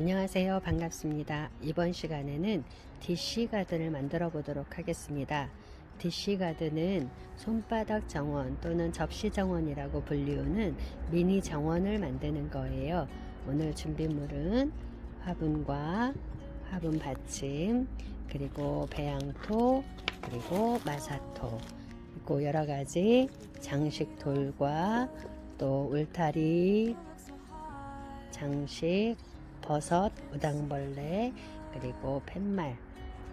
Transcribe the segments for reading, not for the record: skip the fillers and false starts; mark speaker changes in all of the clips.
Speaker 1: 안녕하세요. 반갑습니다. 이번 시간에는 DC 가든을 만들어 보도록 하겠습니다. DC 가든은 손바닥 정원 또는 접시 정원이라고 불리우는 미니 정원을 만드는 거예요. 오늘 준비물은 화분과 화분 받침, 그리고 배양토, 그리고 마사토, 그리고 여러 가지 장식 돌과 또 울타리, 장식, 버섯, 무당벌레, 그리고 팻말,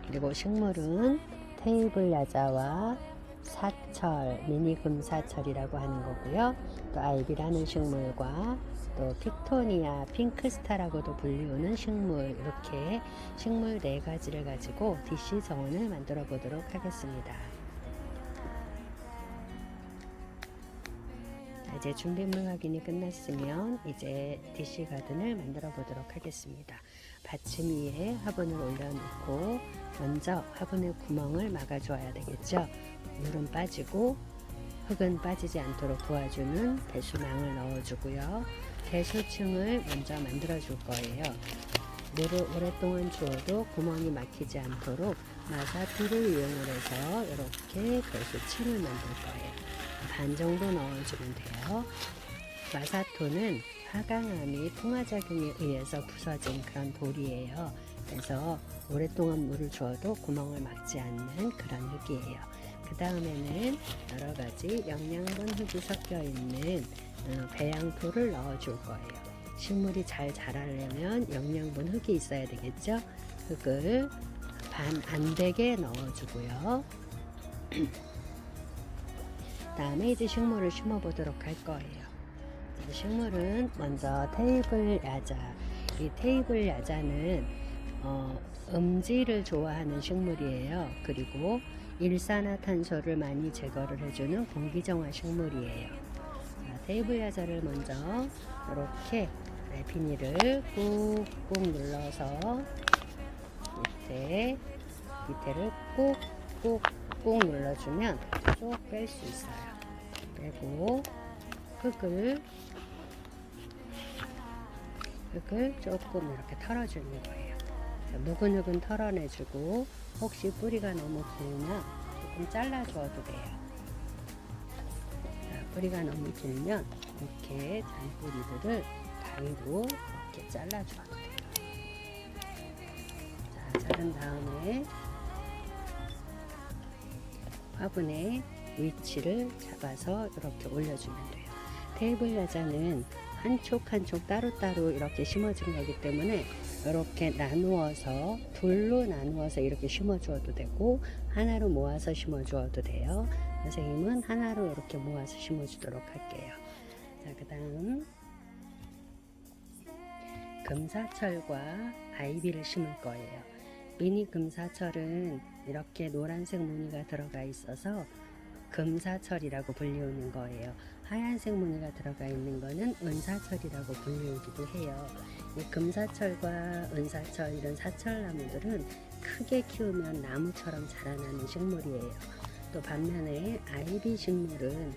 Speaker 1: 그리고 식물은 테이블 야자와 사철, 미니 금사철이라고 하는 거고요. 또 아이비라는 식물과 또 픽토니아, 핑크스타라고도 불리우는 식물, 이렇게 식물 4가지를 가지고 DC 정원을 만들어 보도록 하겠습니다. 이제 준비물 확인이 끝났으면 이제 DC 가든을 만들어 보도록 하겠습니다. 받침 위에 화분을 올려놓고 먼저 화분의 구멍을 막아 줘야 되겠죠. 물은 빠지고 흙은 빠지지 않도록 도와주는 배수망을 넣어 주고요. 배수층을 먼저 만들어 줄 거예요. 물을 오랫동안 주어도 구멍이 막히지 않도록 마사토를 이용을 해서 이렇게 배수층을 만들 거예요. 반 정도 넣어주면 돼요. 마사토는 화강암이 풍화작용에 의해서 부서진 그런 돌이에요. 그래서 오랫동안 물을 주어도 구멍을 막지 않는 그런 흙이에요. 그 다음에는 여러 가지 영양분 흙이 섞여 있는 배양토를 넣어줄 거예요. 식물이 잘 자라려면 영양분 흙이 있어야 되겠죠. 흙을 반 안 되게 넣어주고요. 다음에 이제 식물을 심어 보도록 할 거예요. 식물은 먼저 테이블 야자. 이 테이블 야자는 음지를 좋아하는 식물이에요. 그리고 일산화탄소를 많이 제거를 해주는 공기정화 식물이에요. 테이블 야자를 먼저 이렇게 비닐을 꾹꾹 눌러서 밑에를 꾹꾹 눌러주면 쭉 뺄 수 있어요. 빼고 흙을 조금 이렇게 털어주는 거예요. 묵은 흙은 털어내주고 혹시 뿌리가 너무 길면 조금 잘라줘도 돼요. 뿌리가 너무 길면 이렇게 잔뿌리들을 가위로 이렇게 잘라줘도 돼요. 자른 다음에 화분의 위치를 잡아서 이렇게 올려주면 돼요. 테이블 야자는 한쪽 한쪽 따로따로 이렇게 심어진 거기 때문에 이렇게 나누어서 둘로 나누어서 이렇게 심어 주어도 되고 하나로 모아서 심어 주어도 돼요. 선생님은 하나로 이렇게 모아서 심어 주도록 할게요. 자, 그 다음 금사철과 아이비를 심을 거예요. 미니 금사철은 이렇게 노란색 무늬가 들어가 있어서 금사철이라고 불리우는 거예요. 하얀색 무늬가 들어가 있는 거는 은사철이라고 불리우기도 해요. 이 금사철과 은사철 이런 사철나무들은 크게 키우면 나무처럼 자라나는 식물이에요. 또 반면에 아이비 식물은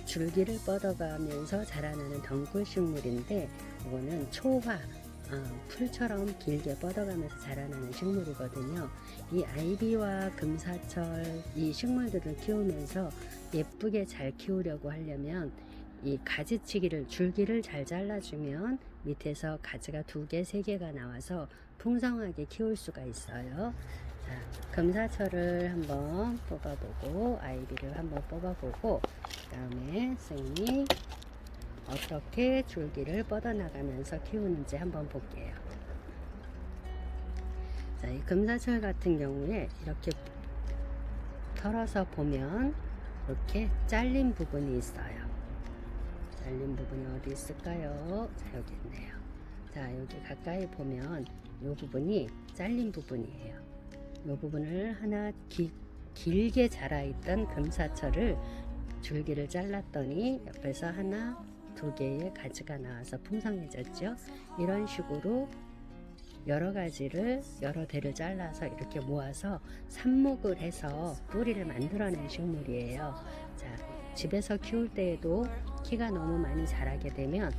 Speaker 1: 줄기를 뻗어가면서 자라나는 덩굴 식물인데 이거는 초화, 풀처럼 길게 뻗어가면서 자라나는 식물이거든요. 이 아이비와 금사철 이 식물들을 키우면서 예쁘게 잘 키우려고 하려면 이 가지치기를 줄기를 잘 잘라주면 밑에서 가지가 2개, 3개가 나와서 풍성하게 키울 수가 있어요. 자, 금사철을 한번 뽑아보고 아이비를 한번 뽑아보고 그 다음에 선생님이 어떻게 줄기를 뻗어나가면서 키우는지 한번 볼게요. 자, 이 금사철 같은 경우에 이렇게 털어서 보면 이렇게 잘린 부분이 있어요. 잘린 부분이 어디 있을까요? 자, 여기 있네요. 자, 여기 가까이 보면 이 부분이 잘린 부분이에요. 이 부분을 하나 길게 자라있던 금사철을 줄기를 잘랐더니 옆에서 하나 2개의 가지가 나와서 풍성해졌죠. 이런 식으로 여러 가지를 여러 대를 잘라서 이렇게 모아서 삽목을 해서 뿌리를 만들어낸 식물이에요. 자, 집에서 키울 때에도 키가 너무 많이 자라게 되면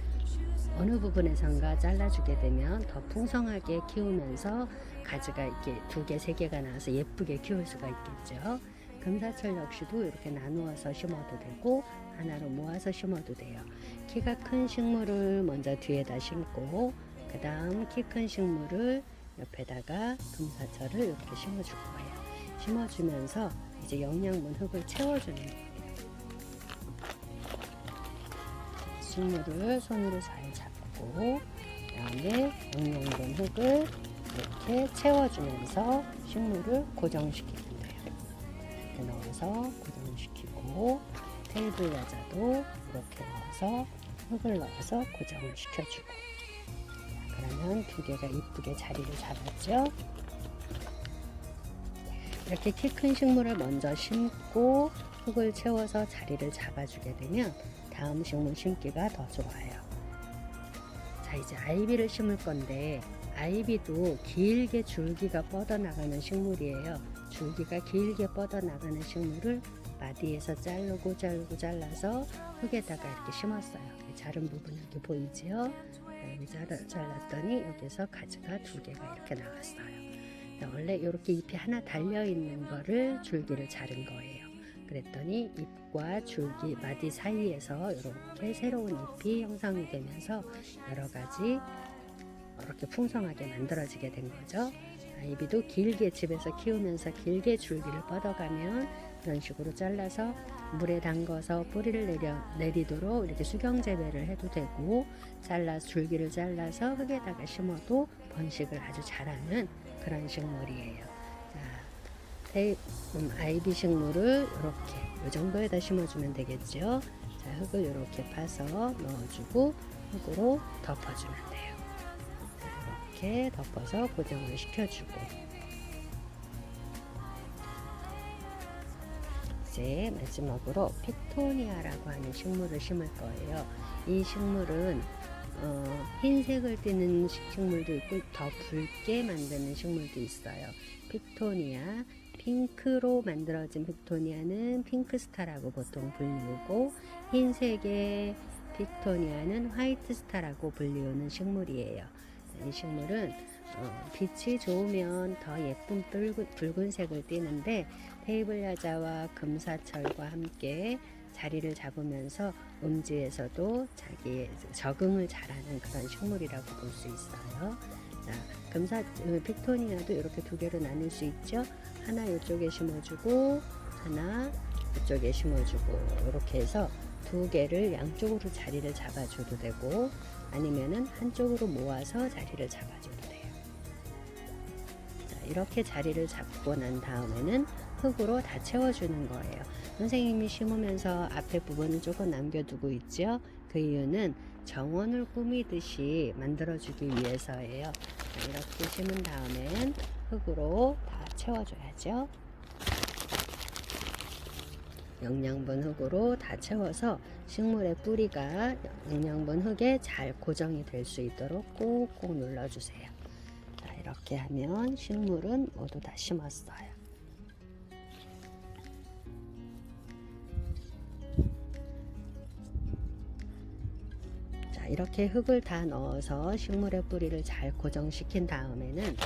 Speaker 1: 어느 부분에선가 잘라주게 되면 더 풍성하게 키우면서 가지가 이렇게 2개, 3개가 나와서 예쁘게 키울 수가 있겠죠. 금사철 역시도 이렇게 나누어서 심어도 되고 하나로 모아서 심어도 돼요. 키가 큰 식물을 먼저 뒤에다 심고 그 다음 키 큰 식물을 옆에다가 금사철을 이렇게 심어줄 거예요. 심어주면서 이제 영양분 흙을 채워주는 거예요. 식물을 손으로 잘 잡고 그 다음에 영양분 흙을 이렇게 채워주면서 식물을 고정시키면 돼요. 이렇게 넣어서 고정시키고 테이블 야자도 이렇게 넣어서 흙을 넣어서 고정을 시켜주고, 그러면 2개가 이쁘게 자리를 잡았죠. 이렇게 키 큰 식물을 먼저 심고 흙을 채워서 자리를 잡아주게 되면 다음 식물 심기가 더 좋아요. 자, 이제 아이비를 심을 건데 아이비도 길게 줄기가 뻗어나가는 식물이에요. 줄기가 길게 뻗어나가는 식물을 마디에서 잘라서 흙에다가 이렇게 심었어요. 자른 부분 여기 보이지요? 여기 잘랐더니 여기서 가지가 2개가 이렇게 나왔어요. 원래 이렇게 잎이 하나 달려있는 거를 줄기를 자른 거예요. 그랬더니 잎과 줄기 마디 사이에서 이렇게 새로운 잎이 형성이 되면서 여러가지 이렇게 풍성하게 만들어지게 된 거죠. 아이비도 길게 집에서 키우면서 길게 줄기를 뻗어가면 이런 식으로 잘라서 물에 담궈서 뿌리를 내리도록 이렇게 수경 재배를 해도 되고, 줄기를 잘라서 흙에다가 심어도 번식을 아주 잘하는 그런 식물이에요. 자, 아이비 식물을 이렇게 이 정도에다 심어주면 되겠죠. 자, 흙을 이렇게 파서 넣어주고 흙으로 덮어주면 돼요. 자, 이렇게 덮어서 고정을 시켜주고, 이제 마지막으로 픽토니아라고 하는 식물을 심을 거예요. 이 식물은 흰색을 띠는 식물도 있고 더 붉게 만드는 식물도 있어요. 픽토니아, 핑크로 만들어진 픽토니아는 핑크스타라고 보통 불리우고, 흰색의 픽토니아는 화이트스타라고 불리우는 식물이에요. 이 식물은 빛이 좋으면 더 예쁜 붉은색을 띠는데 테이블 야자와 금사철과 함께 자리를 잡으면서 음지에서도 자기의 적응을 잘하는 그런 식물이라고 볼 수 있어요. 자, 픽토니아도 이렇게 2개로 나눌 수 있죠. 하나 이쪽에 심어주고 하나 이쪽에 심어주고, 이렇게 해서 2개를 양쪽으로 자리를 잡아줘도 되고 아니면은 한쪽으로 모아서 자리를 잡아줘도 돼요. 자, 이렇게 자리를 잡고 난 다음에는 흙으로 다 채워주는 거예요. 선생님이 심으면서 앞에 부분을 조금 남겨두고 있죠. 그 이유는 정원을 꾸미듯이 만들어주기 위해서예요. 자, 이렇게 심은 다음엔 흙으로 다 채워줘야죠. 영양분 흙으로 다 채워서 식물의 뿌리가 영양분 흙에 잘 고정이 될 수 있도록 꾹꾹 눌러주세요. 자, 이렇게 하면 식물은 모두 다 심었어요. 자, 이렇게 흙을 다 넣어서 식물의 뿌리를 잘 고정시킨 다음에는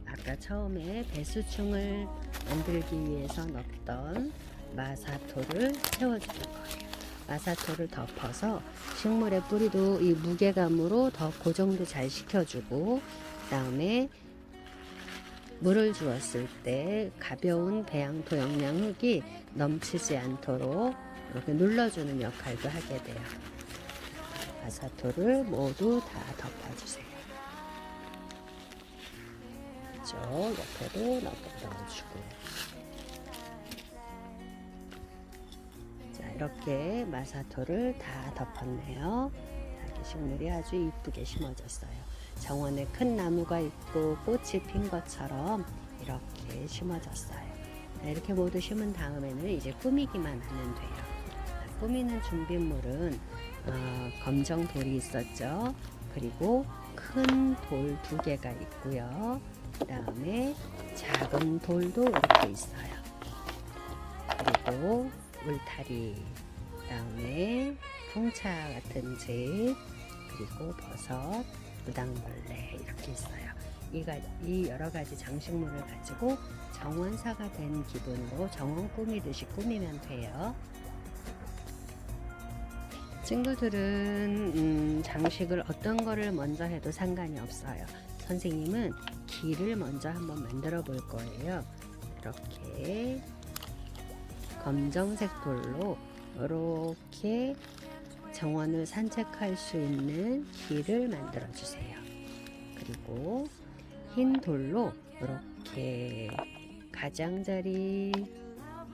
Speaker 1: 아까 처음에 배수충을 만들기 위해서 넣었던 마사토를 채워주는 거예요. 마사토를 덮어서 식물의 뿌리도 이 무게감으로 더 고정도 잘 시켜주고, 그 다음에 물을 주었을 때 가벼운 배양토 영양 흙이 넘치지 않도록 이렇게 눌러주는 역할도 하게 돼요. 마사토를 모두 다 덮어주세요. 이쪽 옆에도 넣어주고, 이렇게 마사토를 다 덮었네요. 식물이 아주 이쁘게 심어졌어요. 정원에 큰 나무가 있고 꽃이 핀 것처럼 이렇게 심어졌어요. 이렇게 모두 심은 다음에는 이제 꾸미기만 하면 돼요. 꾸미는 준비물은 검정 돌이 있었죠. 그리고 큰 돌 2개가 있고요. 그 다음에 작은 돌도 이렇게 있어요. 그리고 울타리, 그 다음에 풍차 같은 집, 그리고 버섯, 무당벌레 이렇게 있어요. 이 여러 가지 장식물을 가지고 정원사가 된 기분으로 정원 꾸미듯이 꾸미면 돼요. 친구들은 장식을 어떤 거를 먼저 해도 상관이 없어요. 선생님은 길을 먼저 한번 만들어 볼 거예요. 이렇게 검정색 돌로 이렇게 정원을 산책할 수 있는 길을 만들어 주세요. 그리고 흰 돌로 이렇게 가장자리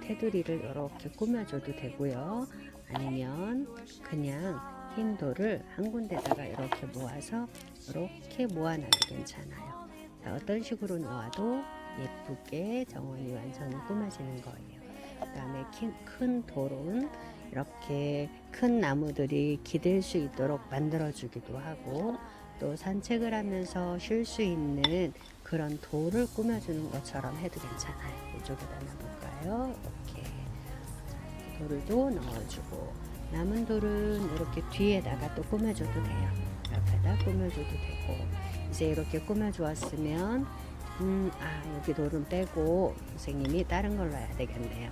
Speaker 1: 테두리를 이렇게 꾸며줘도 되고요. 아니면 그냥 흰 돌을 한 군데다가 이렇게 모아서 이렇게 모아놔도 괜찮아요. 자, 어떤 식으로 놓아도 예쁘게 정원이 완전히 꾸며지는 거예요. 그 다음에 큰 돌은 이렇게 큰 나무들이 기댈 수 있도록 만들어주기도 하고, 또 산책을 하면서 쉴 수 있는 그런 돌을 꾸며주는 것처럼 해도 괜찮아요. 이쪽에다 놔볼까요? 이렇게 돌도 넣어주고, 남은 돌은 이렇게 뒤에다가 또 꾸며줘도 돼요. 앞에다 꾸며줘도 되고. 이제 이렇게 꾸며주었으면 여기 돌은 빼고 선생님이 다른 걸 놔야 되겠네요.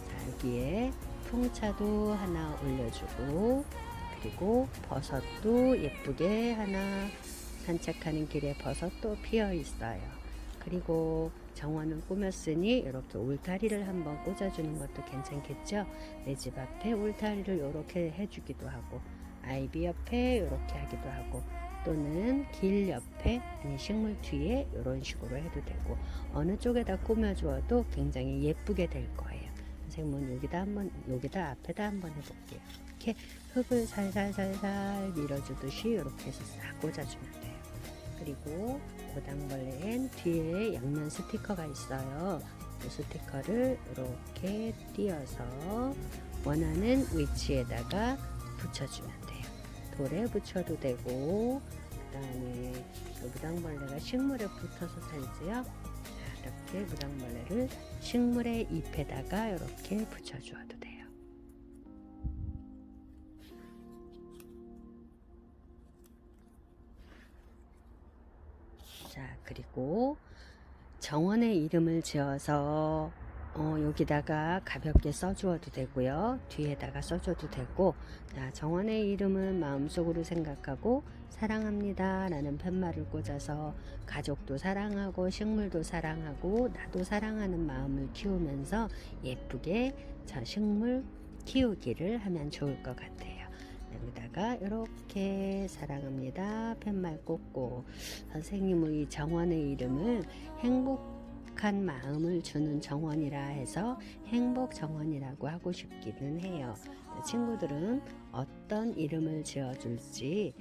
Speaker 1: 자, 여기에 풍차도 하나 올려주고, 그리고 버섯도 예쁘게 하나, 산책하는 길에 버섯도 피어 있어요. 그리고 정원을 꾸몄으니 이렇게 울타리를 한번 꽂아주는 것도 괜찮겠죠? 내 집 앞에 울타리를 이렇게 해주기도 하고, 아이비 옆에 이렇게 하기도 하고, 또는 길 옆에, 아니 식물 뒤에 이런 식으로 해도 되고, 어느 쪽에다 꾸며주어도 굉장히 예쁘게 될 거예요. 선생님은 여기다 앞에다 한번 해볼게요. 이렇게 흙을 살살살살 밀어주듯이 이렇게 해서 싹 꽂아주면 돼요. 그리고 무당벌레엔 뒤에 양면 스티커가 있어요. 이 스티커를 이렇게 띄어서 원하는 위치에다가 붙여주면 돼요. 돌에 붙여도 되고, 그 다음에 무당벌레가 식물에 붙어서 살지요. 이렇게 무당벌레를 식물의 잎에다가 이렇게 붙여주어도 돼요. 자, 그리고 정원의 이름을 지어서 여기다가 가볍게 써주어도 되고요. 뒤에다가 써줘도 되고, 자, 정원의 이름은 마음속으로 생각하고 사랑합니다 라는 팻말을 꽂아서 가족도 사랑하고 식물도 사랑하고 나도 사랑하는 마음을 키우면서 예쁘게 저 식물 키우기를 하면 좋을 것 같아요. 여기다가 이렇게 사랑합니다 팻말 꽂고, 선생님의 이 정원의 이름을 행복한 마음을 주는 정원이라 해서 행복정원이라고 하고 싶기는 해요. 친구들은 어떤 이름을 지어줄지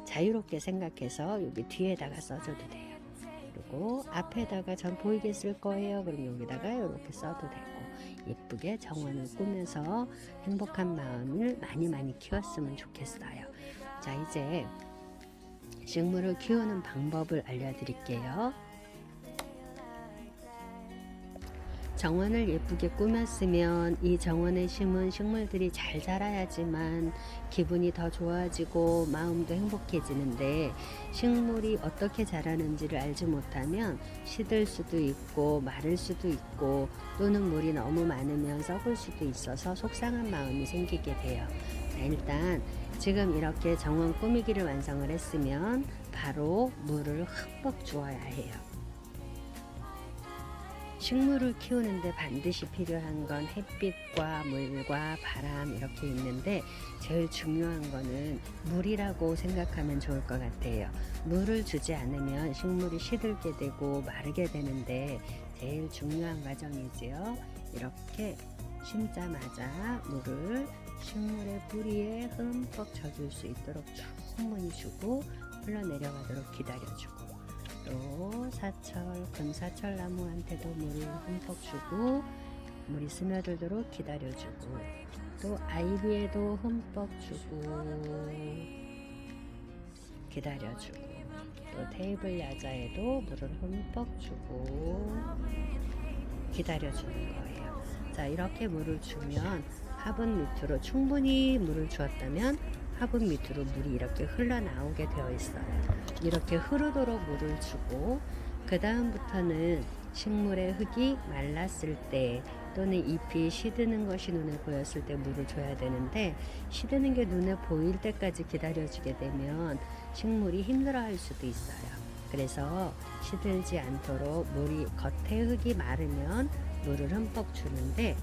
Speaker 1: 자유롭게 생각해서 여기 뒤에다가 써줘도 돼요. 그리고 앞에다가 전 보이게 쓸 거예요. 그럼 여기다가 이렇게 써도 되고, 예쁘게 정원을 꾸며서 행복한 마음을 많이 키웠으면 좋겠어요. 자, 이제 식물을 키우는 방법을 알려드릴게요. 정원을 예쁘게 꾸몄으면 이 정원에 심은 식물들이 잘 자라야지만 기분이 더 좋아지고 마음도 행복해지는데, 식물이 어떻게 자라는지를 알지 못하면 시들 수도 있고 마를 수도 있고, 또는 물이 너무 많으면 썩을 수도 있어서 속상한 마음이 생기게 돼요. 자, 일단 지금 이렇게 정원 꾸미기를 완성을 했으면 바로 물을 흠뻑 주어야 해요. 식물을 키우는데 반드시 필요한 건 햇빛과 물과 바람 이렇게 있는데, 제일 중요한 거는 물이라고 생각하면 좋을 것 같아요. 물을 주지 않으면 식물이 시들게 되고 마르게 되는데 제일 중요한 과정이지요. 이렇게 심자마자 물을 식물의 뿌리에 흠뻑 젖을 수 있도록 충분히 주고 흘러내려가도록 기다려주고, 또 사철, 금사철 나무한테도 물을 흠뻑 주고 물이 스며들도록 기다려주고, 또 아이비에도 흠뻑 주고 기다려주고, 또 테이블 야자에도 물을 흠뻑 주고 기다려주는 거예요. 자, 이렇게 물을 주면 화분 밑으로 충분히 물을 주었다면 화분 밑으로 물이 이렇게 흘러나오게 되어 있어요. 이렇게 흐르도록 물을 주고 그 다음부터는 식물의 흙이 말랐을 때 또는 잎이 시드는 것이 눈에 보였을 때 물을 줘야 되는데, 시드는 게 눈에 보일 때까지 기다려주게 되면 식물이 힘들어할 수도 있어요. 그래서 시들지 않도록 물이 겉에 흙이 마르면 물을 흠뻑 주는데,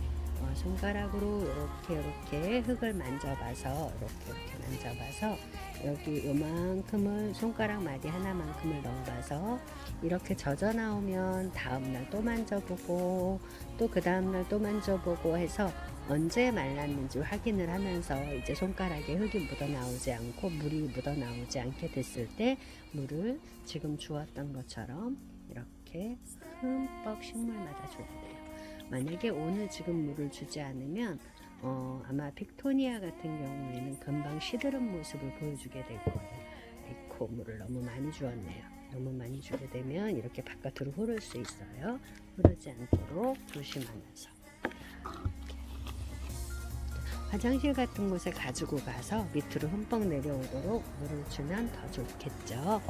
Speaker 1: 손가락으로 이렇게 흙을 만져봐서 이렇게 만져봐서 여기 요만큼을 손가락 마디 하나만큼을 넣어봐서 이렇게 젖어 나오면 다음날 또 만져보고 또 그 다음날 또 만져보고 해서 언제 말랐는지 확인을 하면서 이제 손가락에 흙이 묻어 나오지 않고 물이 묻어 나오지 않게 됐을 때 물을 지금 주었던 것처럼 이렇게 흠뻑 식물마다 줘야 돼요. 만약에 오늘 지금 물을 주지 않으면 아마 픽토니아 같은 경우에는 금방 시드른 모습을 보여주게 될 거예요. 아이고, 물을 너무 많이 주었네요. 너무 많이 주게 되면 이렇게 바깥으로 흐를 수 있어요. 흐르지 않도록 조심하면서. 화장실 같은 곳에 가지고 가서 밑으로 흠뻑 내려오도록 물을 주면 더 좋겠죠.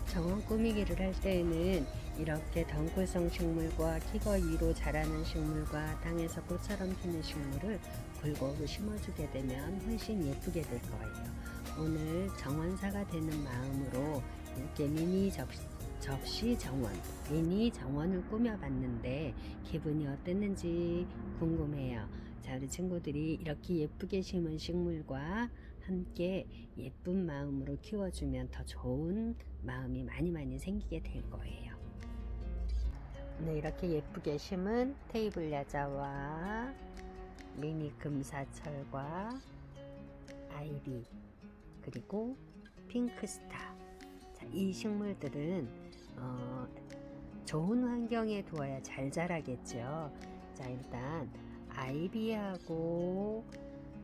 Speaker 1: 정원 꾸미기를 할 때에는 이렇게 덩굴성 식물과 키가 위로 자라는 식물과 땅에서 꽃처럼 피는 식물을 골고루 심어주게 되면 훨씬 예쁘게 될 거예요. 오늘 정원사가 되는 마음으로 이렇게 미니 접시 정원, 미니 정원을 꾸며봤는데 기분이 어땠는지 궁금해요. 자, 우리 친구들이 이렇게 예쁘게 심은 식물과 함께 예쁜 마음으로 키워주면 더 좋은 마음이 많이 생기게 될 거예요. 네, 이렇게 예쁘게 심은 테이블 야자와 미니 금사철과 아이비 그리고 핑크스타, 자, 이 식물들은 좋은 환경에 두어야 잘 자라겠죠. 자, 일단 아이비하고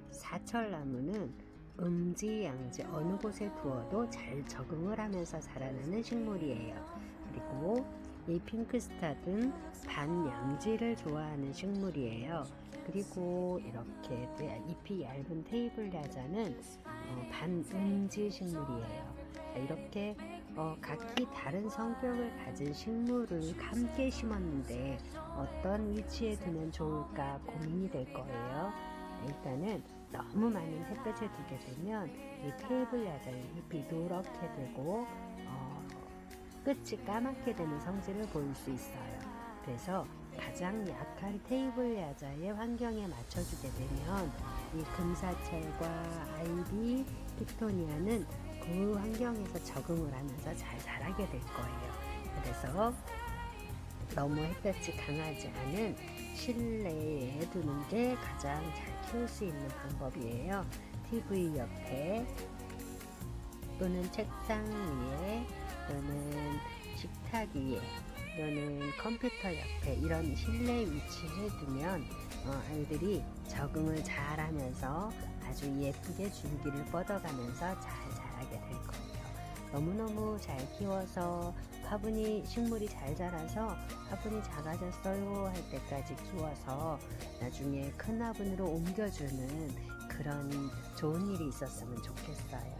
Speaker 1: 사철나무는 음지양지 어느 곳에 두어도 잘 적응을 하면서 자라나는 식물이에요. 그리고 이 핑크스타든 반양지를 좋아하는 식물이에요. 그리고 이렇게 잎이 얇은 테이블 야자는 반음지 식물이에요. 자, 이렇게 각기 다른 성격을 가진 식물을 함께 심었는데 어떤 위치에 두면 좋을까 고민이 될 거예요. 일단은 너무 많은 햇볕에 두게 되면 이 테이블 야자의 잎이 노랗게 되고 끝이 까맣게 되는 성질을 보일 수 있어요. 그래서 가장 약한 테이블 야자의 환경에 맞춰주게 되면 이 금사철과 아이비, 픽토니아는 그 환경에서 적응을 하면서 잘 자라게 될 거예요. 그래서 너무 햇볕이 강하지 않은 실내에 두는 게 가장 잘 키울 수 있는 방법이에요. TV 옆에 또는 책상 위에 또는 식탁 위에 또는 컴퓨터 옆에 이런 실내 위치에 두면 아이들이 적응을 잘 하면서 아주 예쁘게 줄기를 뻗어가면서 잘 자라게 될 거예요. 너무너무 잘 키워서 식물이 잘 자라서 화분이 작아졌어요 할 때까지 키워서 나중에 큰 화분으로 옮겨주는 그런 좋은 일이 있었으면 좋겠어요.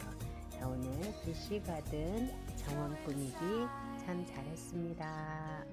Speaker 1: 자, 오늘 DC가든 정원 꾸미기 참 잘했습니다.